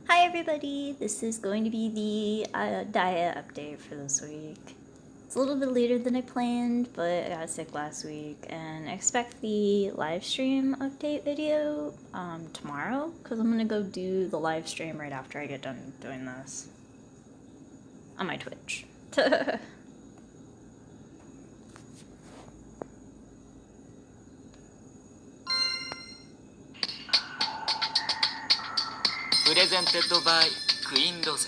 Hi everybody, this is going to be the Daiya update for this week. It's a little bit later than I planned, but I got sick last week, and I expect the live stream update video tomorrow, because I'm going to go do the live stream right after I get done doing this on my Twitch. プレゼンテッドバイクイーンローゼ。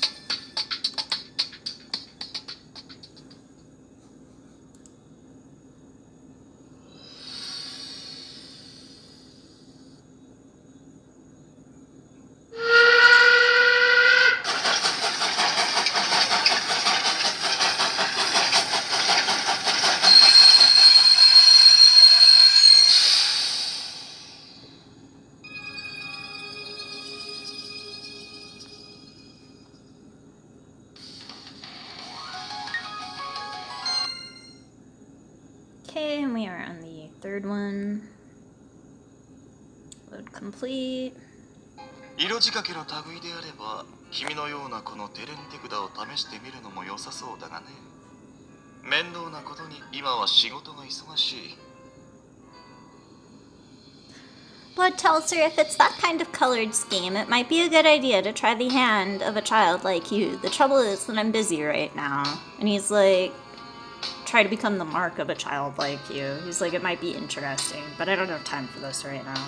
Okay, and we are on the third one. Load complete. 色仕掛けの類であれば君のようなこのテレンテクダを試してみるのも良さそうだがね。面倒なことに今は仕事が忙しい。 Blood tells her if it's that kind of colored scheme, it might be a good idea to try the hand of a child like you. The trouble is that I'm busy right now. And he's like, try to become the mark of a child like you. He's like, it might be interesting, but I don't have time for this right now.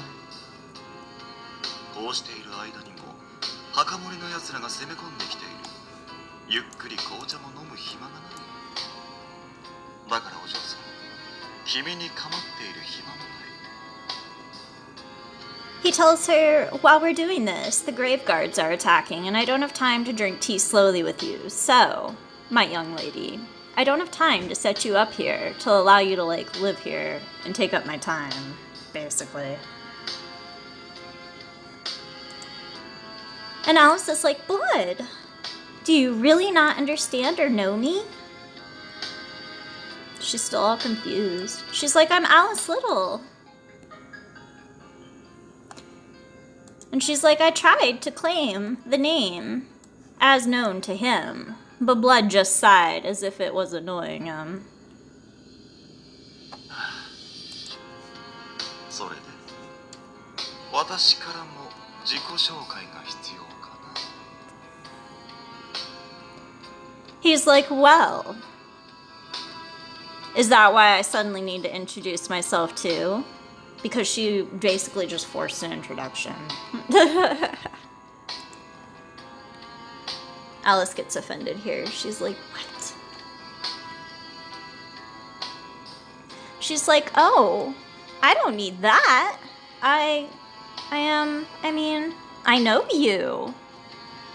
こうしている間にも墓守の奴らが攻め込んできている。ゆっくり紅茶も飲む暇がない。だからお嬢さん、君に構っている暇もない。 He tells her, while we're doing this, the grave guards are attacking, and I don't have time to drink tea slowly with you. So, my young lady, I don't have time to set you up here to allow you to, like, live here and take up my time, basically. And Alice is like, Blood, do you really not understand or know me? She's still all confused. She's like, I'm Alice Little. And she's like, I tried to claim the name as known to him, but Blood just sighed as if it was annoying him. それで私からも自己紹介が必要かな。 He's like, well, is that why I suddenly need to introduce myself too? Because she basically just forced an introduction. Alice gets offended here. She's like, what? She's like, oh, I don't need that. I mean, I know you.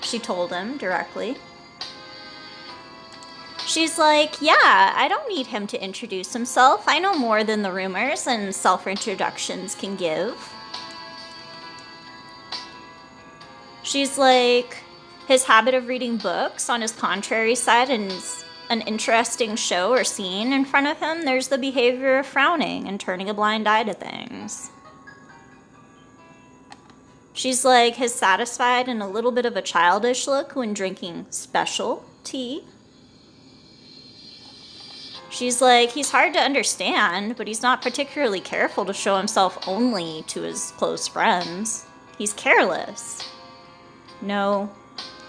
She told him directly. She's like, yeah, I don't need him to introduce himself. I know more than the rumors and self-introductions can give. She's like, his habit of reading books on his contrary side and an interesting show or scene in front of him, there's the behavior of frowning and turning a blind eye to things. She's like, his satisfied and a little bit of a childish look when drinking special tea. She's like, he's hard to understand, but he's not particularly careful to show himself only to his close friends. He's careless. No,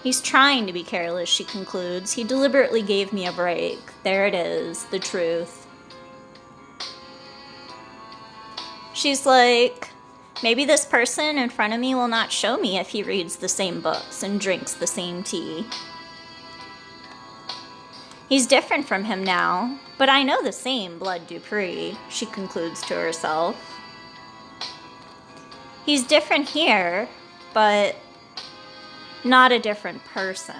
he's trying to be careless, she concludes. He deliberately gave me a break. There it is, the truth. She's like, maybe this person in front of me will not show me if he reads the same books and drinks the same tea. He's different from him now, but I know the same Blood Dupree, she concludes to herself. He's different here, but not a different person.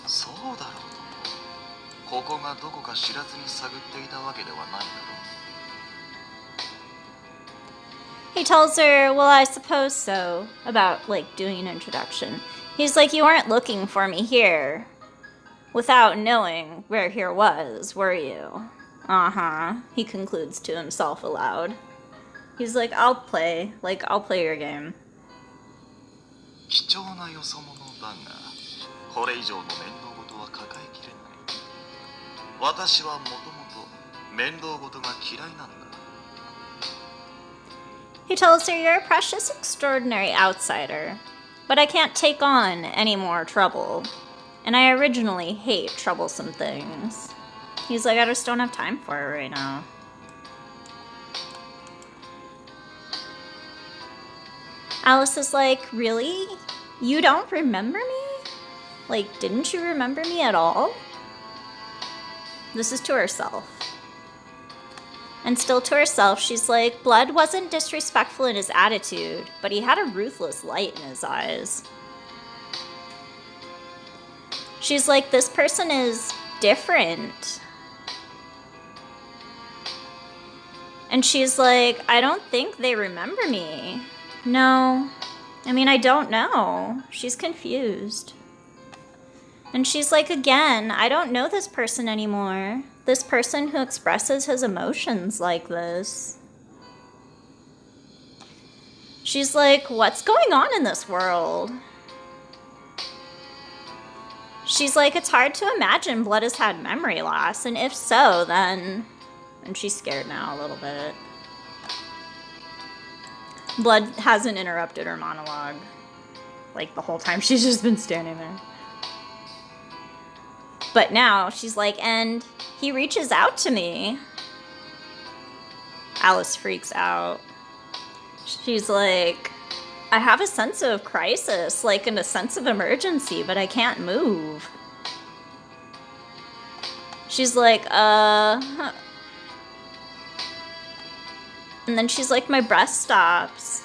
そうだろうとも。ここがどこか知らずに探っていたわけではないだろう。 He tells her, well, I suppose so, about, like, doing an introduction. He's like, you weren't looking for me here without knowing where here was, were you? Uh-huh, he concludes to himself aloud. He's like, I'll play your game. 貴重なよそ者だが、これ以上の面倒事は抱えきれない。私はもともと面倒事が嫌いなんだ。He tells her, "You're a precious, extraordinary outsider, but I can't take on any more trouble. And I originally hate troublesome things." He's like, "I just don't have time for it right now." Alice is like, "Really? You don't remember me? Like, didn't you remember me at all?" This is to herself. And still to herself, she's like, Blood wasn't disrespectful in his attitude, but he had a ruthless light in his eyes. She's like, this person is different. And she's like, I don't think they remember me. No. I mean, I don't know. She's confused. And she's like, again, I don't know this person anymore. This person who expresses his emotions like this. She's like, what's going on in this world? She's like, it's hard to imagine Blood has had memory loss, and if so, then... And she's scared now a little bit. Blood hasn't interrupted her monologue. Like, the whole time she's just been standing there. But now, she's like, and he reaches out to me. Alice freaks out. She's like, I have a sense of crisis, like in a sense of emergency, but I can't move. She's like, And then she's like, my breath stops.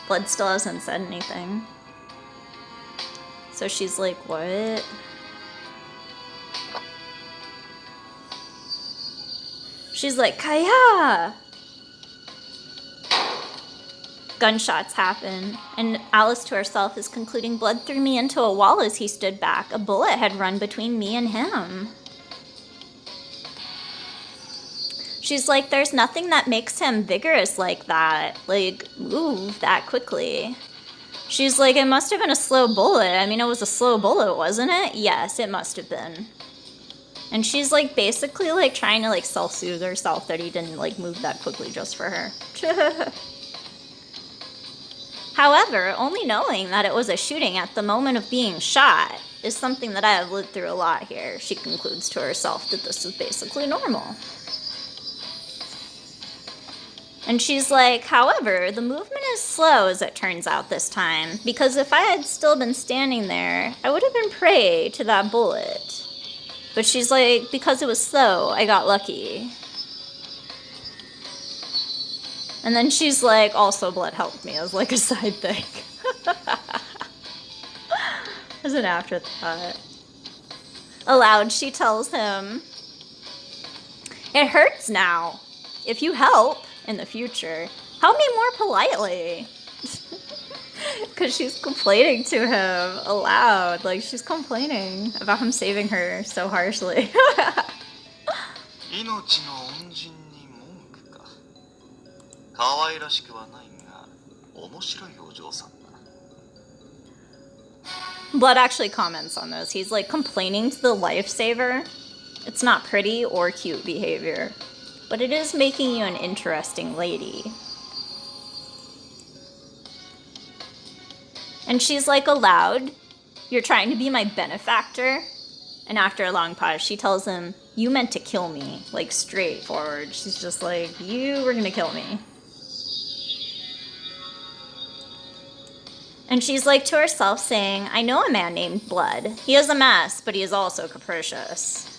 Blood still hasn't said anything. So she's like, what? She's like, Kaya! Gunshots happen, and Alice to herself is concluding, Blood threw me into a wall as he stood back. A bullet had run between me and him. She's like, there's nothing that makes him vigorous like that, like, move that quickly. She's like, it must have been a slow bullet. I mean, it was a slow bullet, wasn't it? Yes, it must have been. And she's like, basically like trying to like self-soothe herself that he didn't like move that quickly just for her. However, only knowing that it was a shooting at the moment of being shot is something that I have lived through a lot here. She concludes to herself that this is basically normal. And she's like, however, the movement is slow as it turns out this time, because if I had still been standing there, I would have been prey to that bullet. But she's like, because it was slow, I got lucky. And then she's like, also Blood helped me as like a side thing. As an afterthought. Aloud, she tells him, it hurts now. If you help in the future, help me more politely. Because she's complaining to him aloud. Like, she's complaining about him saving her so harshly. Blood actually comments on this. He's like complaining to the lifesaver. It's not pretty or cute behavior, but it is making you an interesting lady. And she's like, aloud, you're trying to be my benefactor? And after a long pause, she tells him, you meant to kill me, like straightforward. She's just like, you were gonna kill me. And she's like to herself saying, I know a man named Blood. He is a mess, but he is also capricious.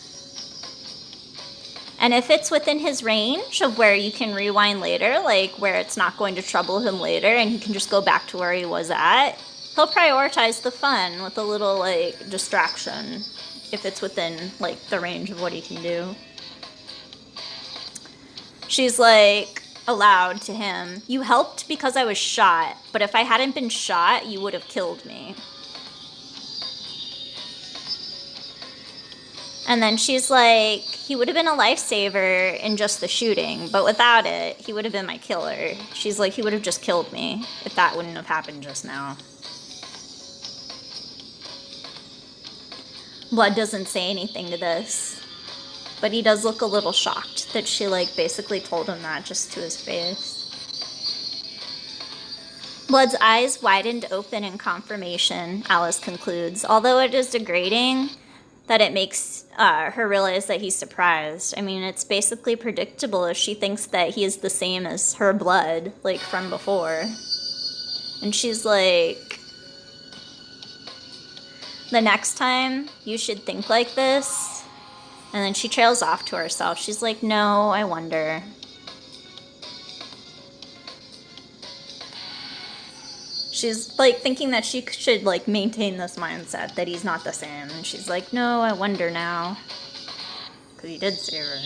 And if it's within his range of where you can rewind later, like where it's not going to trouble him later and he can just go back to where he was at, he'll prioritize the fun with a little like distraction if it's within like the range of what he can do. She's like aloud to him, you helped because I was shot, but if I hadn't been shot, you would have killed me. And then she's like, he would have been a lifesaver in just the shooting, but without it, he would have been my killer. She's like, he would have just killed me if that wouldn't have happened just now. Blood doesn't say anything to this, but he does look a little shocked that she, like, basically told him that just to his face. Blood's eyes widened open in confirmation, Alice concludes, although it is degrading that it makes her realize that he's surprised. I mean, it's basically predictable if she thinks that he is the same as her blood, like, from before. And she's like, the next time you should think like this. And then she trails off to herself. She's like, no, I wonder. She's, like, thinking that she should, like, maintain this mindset that he's not the same. And she's like, no, I wonder now. Because he did save her.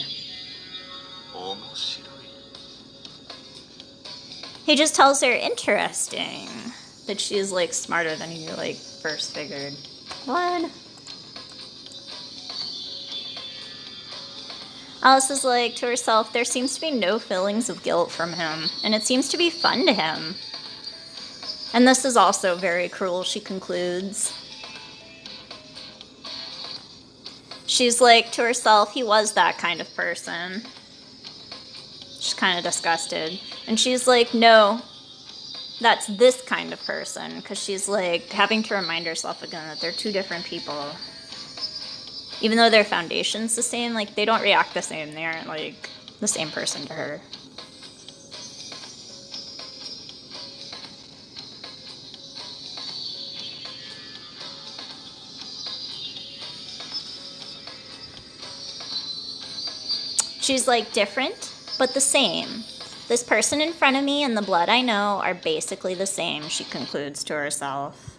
He just tells her, interesting, that she's, like, smarter than he, like, first figured. What? Alice is like, to herself, there seems to be no feelings of guilt from him. And it seems to be fun to him. And this is also very cruel, she concludes. She's like, to herself, he was that kind of person. She's kind of disgusted. And she's like, no, that's this kind of person. Because she's like, having to remind herself again that they're two different people. Even though their foundation's the same, like, they don't react the same. They aren't, like, the same person to her. She's like, different, but the same. This person in front of me and the blood I know are basically the same, she concludes to herself.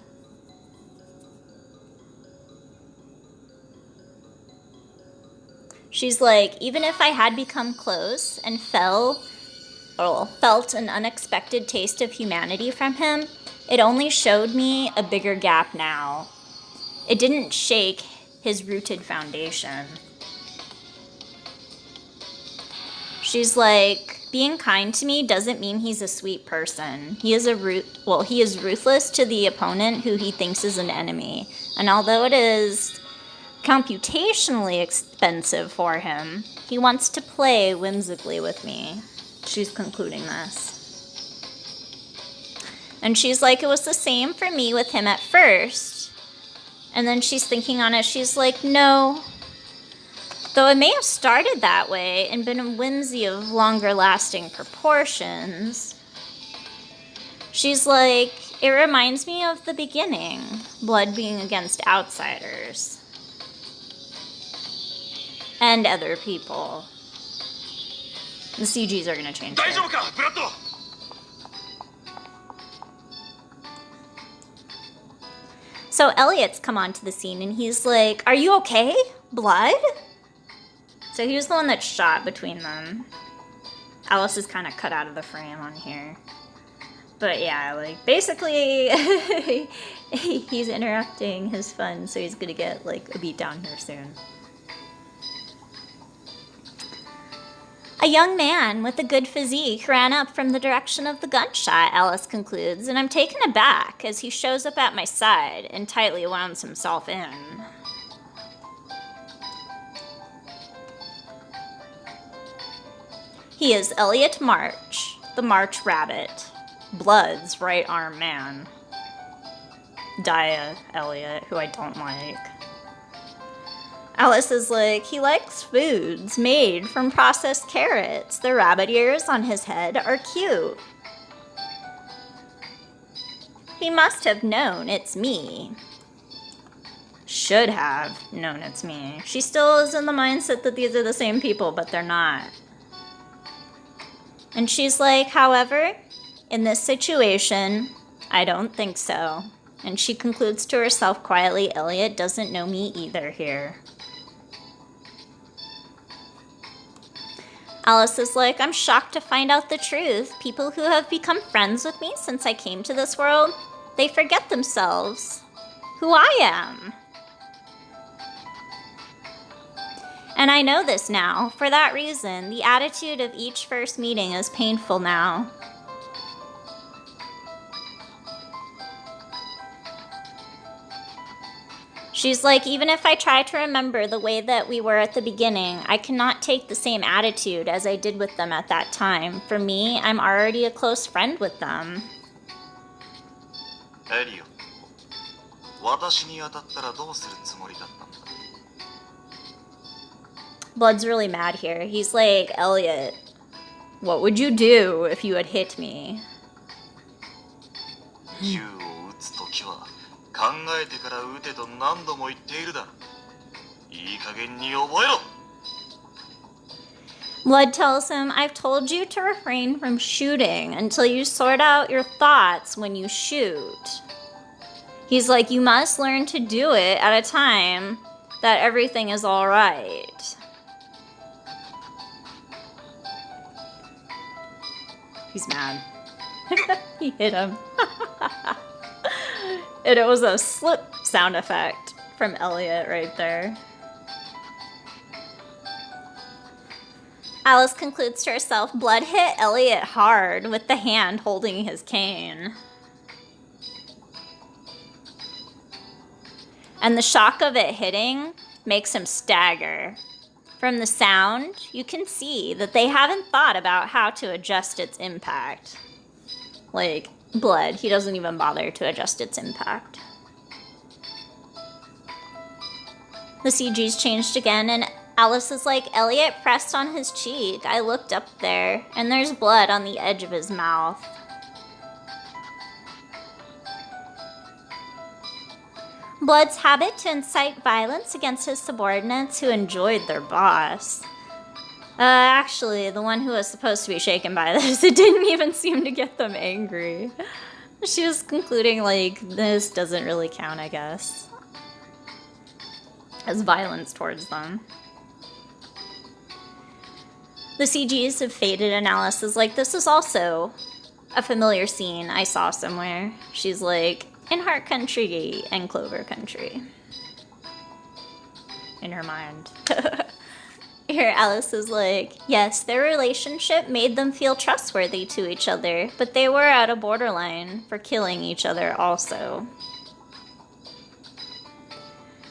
She's like, even if I had become close and felt an unexpected taste of humanity from him, it only showed me a bigger gap now. It didn't shake his rooted foundation. She's like, being kind to me doesn't mean he's a sweet person. He is he is ruthless to the opponent who he thinks is an enemy. And although it is computationally expensive for him, he wants to play whimsically with me. She's concluding this. And she's like, it was the same for me with him at first. And then she's thinking on it, she's like, no. Though it may have started that way and been a whimsy of longer lasting proportions, she's like, it reminds me of the beginning, blood being against outsiders and other people. The CGs are going to change here. So Elliott's come onto the scene and he's like, are you okay, Blood? So he was the one that shot between them. Alice is kind of cut out of the frame on here. But yeah, like, basically, he's interrupting his fun, so he's gonna get, like, a beat down here soon. A young man with a good physique ran up from the direction of the gunshot, Alice concludes, and I'm taken aback as he shows up at my side and tightly wounds himself in. He is Elliott March, the March Rabbit, Blood's right-arm man. Daiya Elliott, who I don't like. Alice is like, he likes foods made from processed carrots. The rabbit ears on his head are cute. He must have known it's me. Should have known it's me. She still is in the mindset that these are the same people, but they're not. And she's like, however, in this situation, I don't think so. And she concludes to herself quietly, Elliott doesn't know me either here. Alice is like, I'm shocked to find out the truth. People who have become friends with me since I came to this world, they forget themselves, who I am. And I know this now. For that reason, the attitude of each first meeting is painful now. She's like, even if I try to remember the way that we were at the beginning, I cannot take the same attitude as I did with them at that time. For me, I'm already a close friend with them. エリオット、私に当たったらどうするつもりだったんだ? Blood's really mad here. He's like, Elliott, what would you do if you had hit me? 銃を撃つときは考えてから撃てと何度も言っているだろう。いい加減に覚えろ。 Blood tells him, I've told you to refrain from shooting until you sort out your thoughts when you shoot. He's like, you must learn to do it at a time that everything is all right. He's mad. He hit him. And it was a slip sound effect from Elliott right there. Alice concludes to herself, Blood hit Elliott hard with the hand holding his cane. And the shock of it hitting makes him stagger. From the sound, you can see that they haven't thought about how to adjust its impact. Like, Blood, he doesn't even bother to adjust its impact. The CG's changed again, and Alice is like, Elliott pressed on his cheek. I looked up there, and there's blood on the edge of his mouth. Blood's habit to incite violence against his subordinates who enjoyed their boss. Actually, the one who was supposed to be shaken by this, it didn't even seem to get them angry. She was concluding, like, this doesn't really count, I guess, as violence towards them. The CGs have faded, and Alice is like, this is also a familiar scene I saw somewhere. She's like, in Heart Country and Clover Country. In her mind. Here, Alice is like, yes, their relationship made them feel trustworthy to each other, but they were at a borderline for killing each other also.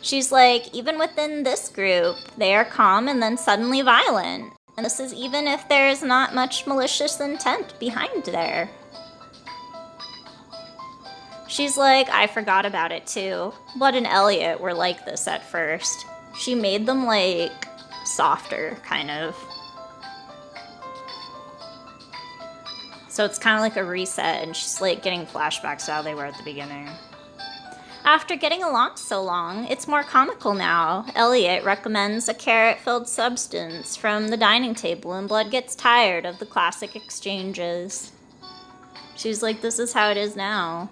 She's like, even within this group, they are calm and then suddenly violent. And this is even if there is not much malicious intent behind there. She's like, I forgot about it too. Blood and Elliott were like this at first. She made them, like, softer, kind of. So it's kind of like a reset, and she's, like, getting flashbacks to how they were at the beginning. After getting along so long, it's more comical now. Elliott recommends a carrot-filled substance from the dining table, and Blood gets tired of the classic exchanges. She's like, this is how it is now.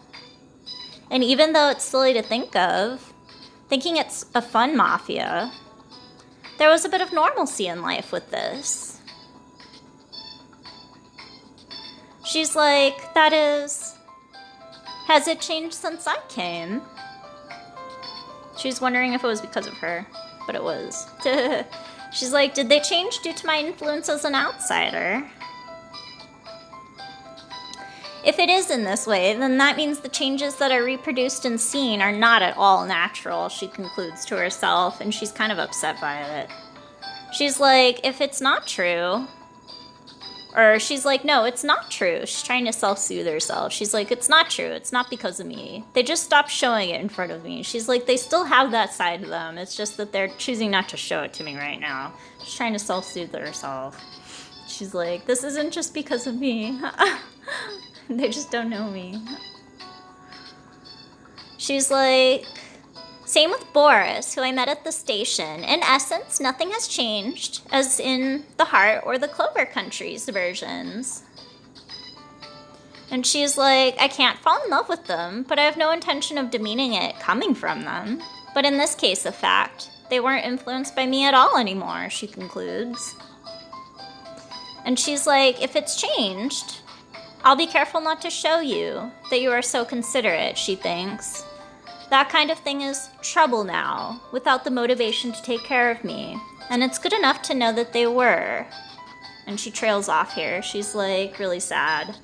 And even though it's silly to think of, thinking it's a fun mafia, there was a bit of normalcy in life with this. She's like, that is, has it changed since I came? She's wondering if it was because of her, but it was. She's like, did they change due to my influence as an outsider? If it is in this way, then that means the changes that are reproduced and seen are not at all natural, she concludes to herself, and she's kind of upset by it. She's like, if it's not true, or she's like, no, it's not true. She's trying to self-soothe herself. She's like, it's not true. It's not because of me. They just stopped showing it in front of me. She's like, they still have that side of them. It's just that they're choosing not to show it to me right now. She's trying to self-soothe herself. She's like, this isn't just because of me. They just don't know me. She's like, same with Boris, who I met at the station. In essence, nothing has changed, as in the Heart or the Clover Country's versions. And she's like, I can't fall in love with them, but I have no intention of demeaning it coming from them. But in this case of fact, they weren't influenced by me at all anymore, she concludes. And she's like, if it's changed, I'll be careful not to show you that you are so considerate, she thinks. That kind of thing is trouble now, without the motivation to take care of me. And it's good enough to know that they were. And she trails off here. She's like really sad.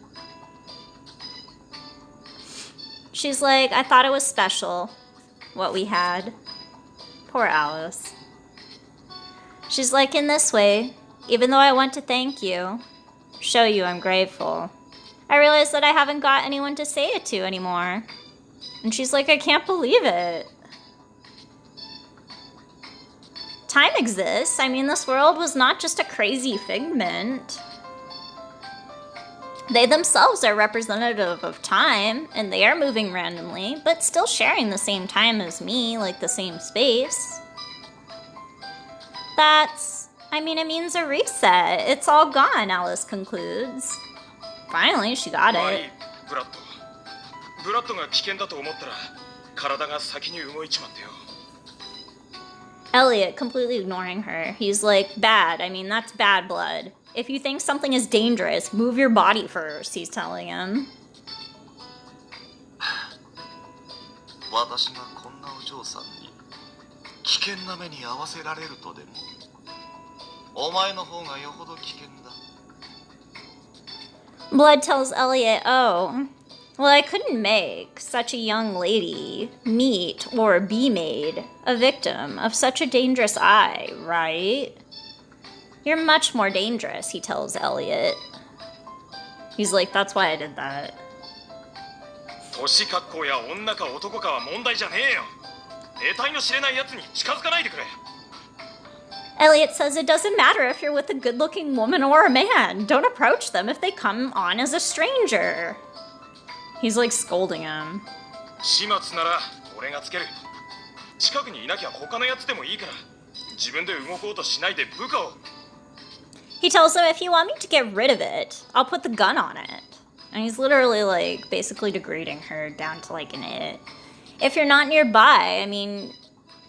She's like, I thought it was special, what we had. Poor Alice. She's like, in this way, even though I want to thank you, show you I'm grateful, I realize that I haven't got anyone to say it to anymore. And she's like, I can't believe it. Time exists. I mean, this world was not just a crazy figment. They themselves are representative of time, and they are moving randomly, but still sharing the same time as me, like the same space. That's, I mean, it means a reset. It's all gone, Alice concludes. Finally, she got it. Elliott, completely ignoring her, he's like, bad. I mean, that's bad blood. If you think something is dangerous, move your body first, he's telling him. Blood tells Elliott, oh, well, I couldn't make such a young lady meet or be made a victim of such a dangerous eye, right? You're much more dangerous, he tells Elliott. He's like, that's why I did that. Elliott says it doesn't matter if you're with a good-looking woman or a man. Don't approach them if they come on as a stranger. He's like scolding him. He tells him, if you want me to get rid of it, I'll put the gun on it. And he's literally like basically degrading her down to like an it. If you're not nearby, I mean,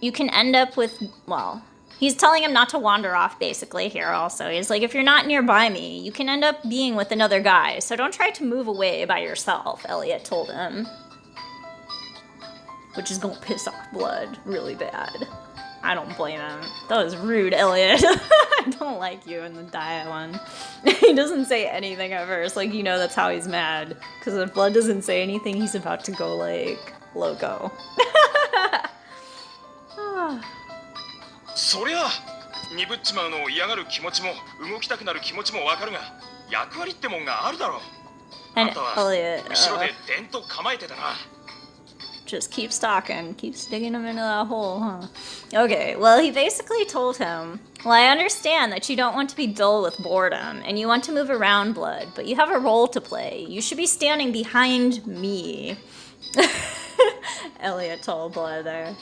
you can end up with, well, he's telling him not to wander off basically here also. He's like, if you're not nearby me, you can end up being with another guy. So don't try to move away by yourself, Elliott told him. Which is gonna piss off Blood really bad. I don't blame him. That was rude, Elliott. I don't like you in the Daiya one. He doesn't say anything at first. Like, you know that's how he's mad. Because if Blood doesn't say anything, he's about to go, like, loco. And Elliott, just keeps talking, keeps digging him into that hole, huh? Okay, well, he basically told him, well, I understand that you don't want to be dull with boredom, and you want to move around, Blood, but you have a role to play. You should be standing behind me. Elliott told Blood there.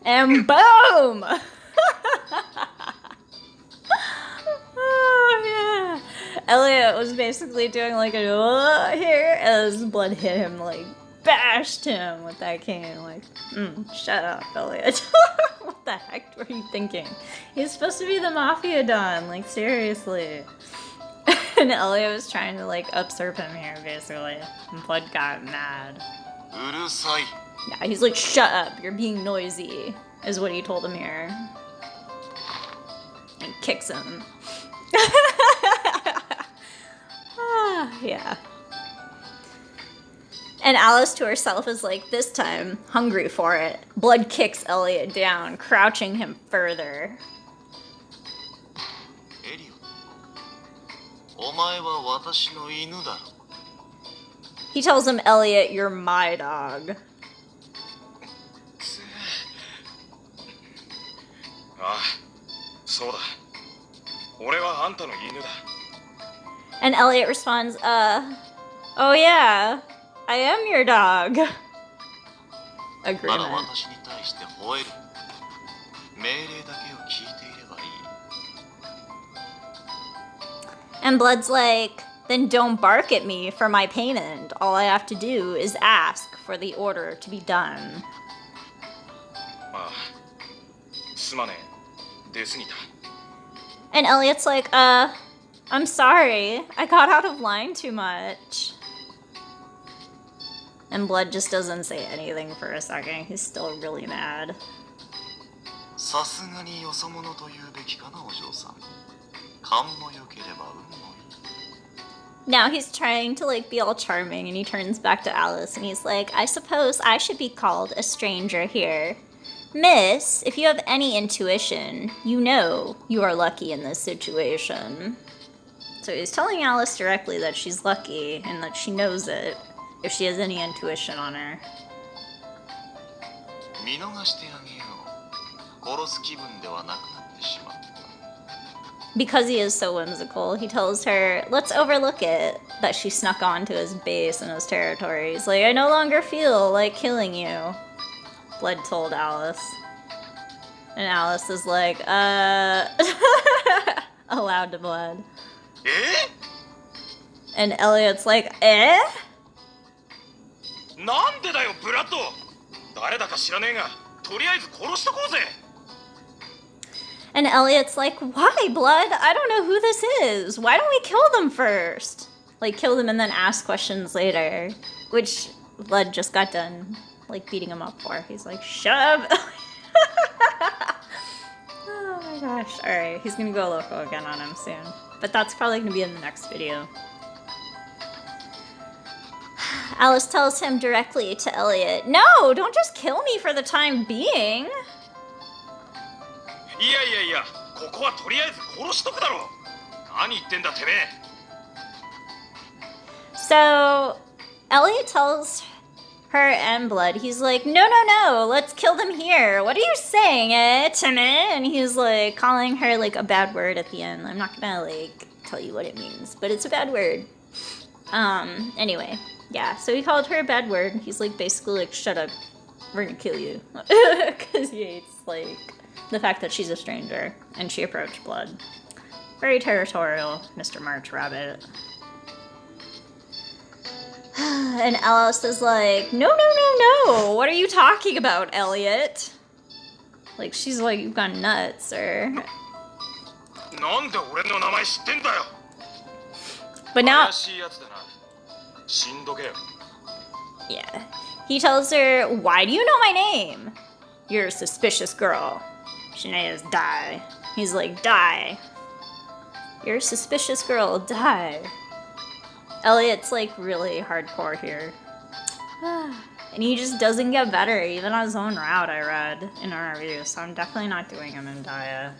And boom! Oh, yeah. Elliott was basically doing like a here as Blood hit him, like, bashed him with that cane, like, shut up, Elliott. What the heck were you thinking? He's supposed to be the Mafia Don, like, seriously. And Elliott was trying to, like, usurp him here, basically. And Blood got mad. Yeah, he's like, shut up, you're being noisy, is what he told him here. And kicks him. Yeah. And Alice to herself is like, this time, hungry for it. Blood kicks Elliott down, crouching him further. He tells him, Elliott, you're my dog. And Elliott responds, oh yeah, I am your dog. Agreement. And Blood's like, then don't bark at me for my payment. All I have to do is ask for the order to be done. And Elliott's like, I'm sorry. I got out of line too much. And Blood just doesn't say anything for a second. He's still really mad. さすがによそ者と言うべきかな、お嬢さん。勘も良ければ運もいい。 Now he's trying to like be all charming, and he turns back to Alice and he's like, I suppose I should be called a stranger here. Miss, if you have any intuition, you know you are lucky in this situation. So he's telling Alice directly that she's lucky and that she knows it if she has any intuition on her. 見逃してあげよう。殺す気分ではなくなってしまった。 Because he is so whimsical, he tells her, let's overlook it, that she snuck onto his base and his territory. He's like, I no longer feel like killing you, Blood told Alice. And Alice is like, aloud to Blood. Eh? And Elliot's like, eh? なんでだよ、ブラッド。誰だか知らねえが、とりあえず殺しとこうぜ。 And Elliot's like, why, Blood? I don't know who this is. Why don't we kill them first? Like, kill them and then ask questions later. Which Blood just got done, like, beating him up for. He's like, shut up. Oh my gosh. Alright, he's gonna go loco again on him soon. But that's probably gonna be in the next video. Alice tells him directly to Elliot, no, don't just kill me for the time being. いやいやいや、ここはとりあえず殺しとくだろう。何言ってんだてめえ。 So, Elliot tells her and Blood, he's like, no, no, no, let's kill them here. What are you saying, Timmy? And he's like calling her like a bad word at the end. I'm not gonna like tell you what it means, but it's a bad word. Anyway, yeah, so he called her a bad word. He's like basically like, shut up, we're gonna kill you. Because he hates like the fact that she's a stranger and she approached Blood. Very territorial, Mr. March Rabbit. And Alice is like, no, no, no, no. What are you talking about, Elliot? Like, she's like, you've gone nuts, or... But now... Yeah. He tells her, why do you know my name? You're a suspicious girl. Shanae's die. He's like, die. You're a suspicious girl, die. Elliot's like really hardcore here. And he just doesn't get better, even on his own route, I read in a review, so I'm definitely not doing him in Daiya.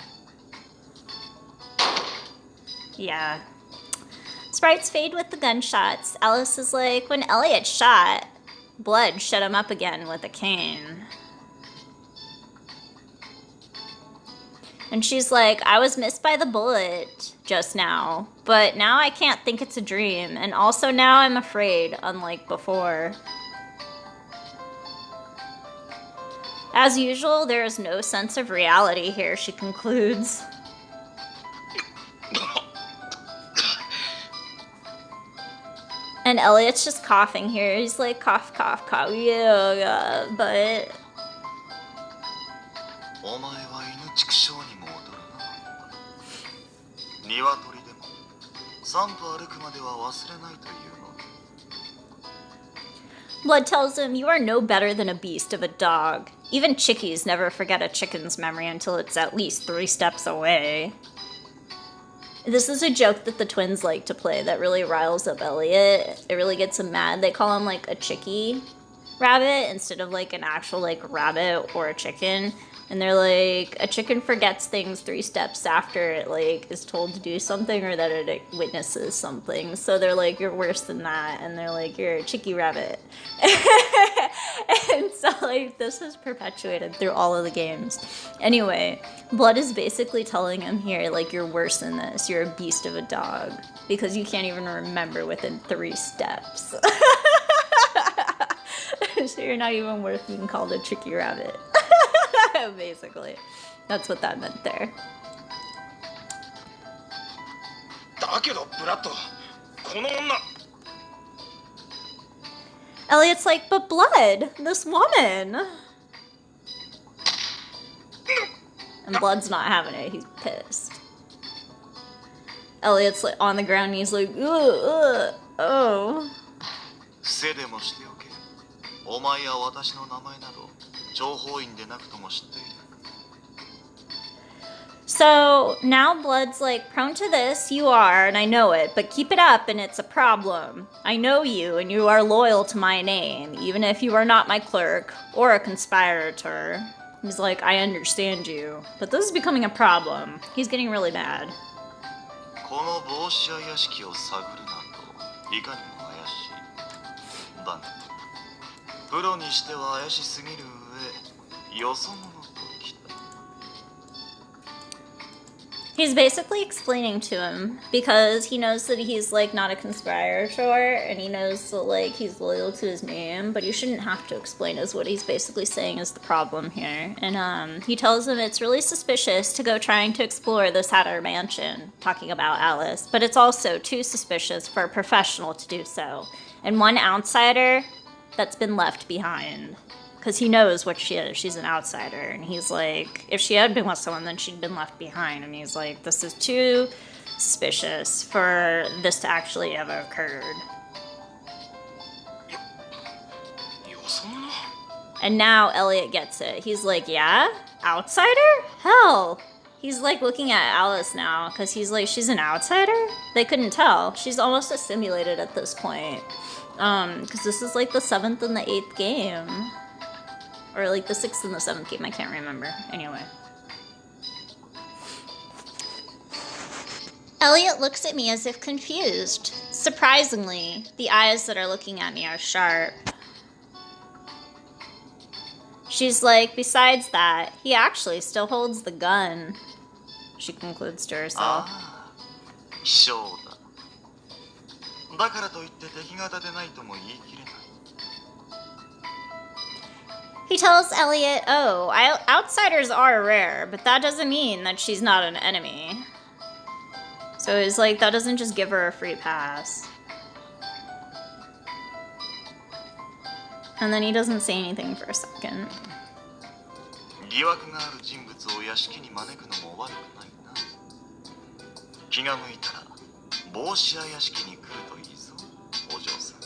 Yeah. Sprites fade with the gunshots. Alice is like, when Elliot shot, Blood shut him up again with a cane. And she's like, I was missed by the bullet just now, but now I can't think it's a dream, and also now I'm afraid, unlike before. As usual, there is no sense of reality here, she concludes. And Elliot's just coughing here. He's like, cough, cough, cough, yeah, but... Blood tells him, you are no better than a beast of a dog. Even chickies never forget a chicken's memory until it's at least 3 steps away. This is a joke that the twins like to play that really riles up Elliot. It really gets him mad. They call him like a chickie rabbit instead of like an actual like rabbit or a chicken. And they're like, a chicken forgets things 3 steps after it like is told to do something or that it witnesses something. So they're like, you're worse than that. And they're like, you're a chickie rabbit. And so like this is perpetuated through all of the games. Anyway, Blood is basically telling him here, like, you're worse than this. You're a beast of a dog. Because you can't even remember within 3 steps. So you're not even worth being called a chickie rabbit. Basically. That's what that meant there. Elliot's like, but Blood, this woman. And Blood's not having it, he's pissed. Elliot's like on the ground and he's like, ugh, oh. So now Blood's like, prone to this, you are, and I know it, but keep it up and it's a problem. I know you and you are loyal to my name, even if you are not my clerk or a conspirator. He's like, I understand you, but this is becoming a problem. He's getting really mad. この帽子屋屋敷を探るなといかにも怪しい。だがプロにしては怪しすぎる上よそ者ときた。 He's basically explaining to him because he knows that he's like not a conspirator and he knows that like he's loyal to his name, but you shouldn't have to explain is what he's basically saying is the problem here. And he tells him it's really suspicious to go trying to explore this Hatter mansion, talking about Alice, but it's also too suspicious for a professional to do so. And one outsider that's been left behind. Because he knows what she is. She's an outsider. And he's like, if she had been with someone, then she'd been left behind. And he's like, this is too suspicious for this to actually have occurred. And now Elliot gets it. He's like, yeah? Outsider? Hell. He's like looking at Alice now. Because he's like, she's an outsider? They couldn't tell. She's almost assimilated at this point. Because this is like the 7th and the 8th game. Or like the 6th and the 7th game, I can't remember. Anyway. Elliot looks at me as if confused. Surprisingly, the eyes that are looking at me are sharp. She's like, besides that, he actually still holds the gun. She concludes to herself. 希少だ。だからといって敵方でないとも言い切れない。 He tells Elliot, oh, outsiders are rare, but that doesn't mean that she's not an enemy. So he's like, that doesn't just give her a free pass. And then he doesn't say anything for a second. 疑惑がある人物を屋敷に招くのも悪くないな。気が向いたら帽子屋屋敷に来るといいぞ、お嬢さん。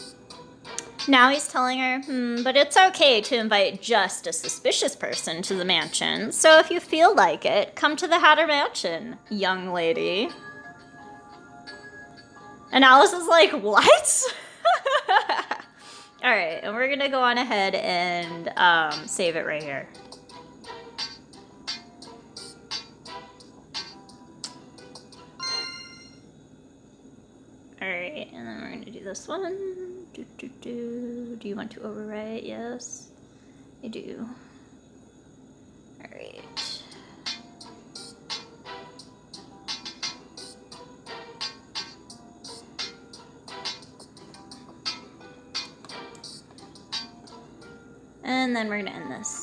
Now he's telling her, but it's okay to invite just a suspicious person to the mansion. So if you feel like it, come to the Hatter Mansion, young lady. And Alice is like, what? All right, and we're gonna go on ahead and save it right here. All right, and then we're gonna do this one. Do you want to overwrite? Yes, I do. All right. And then we're gonna end this.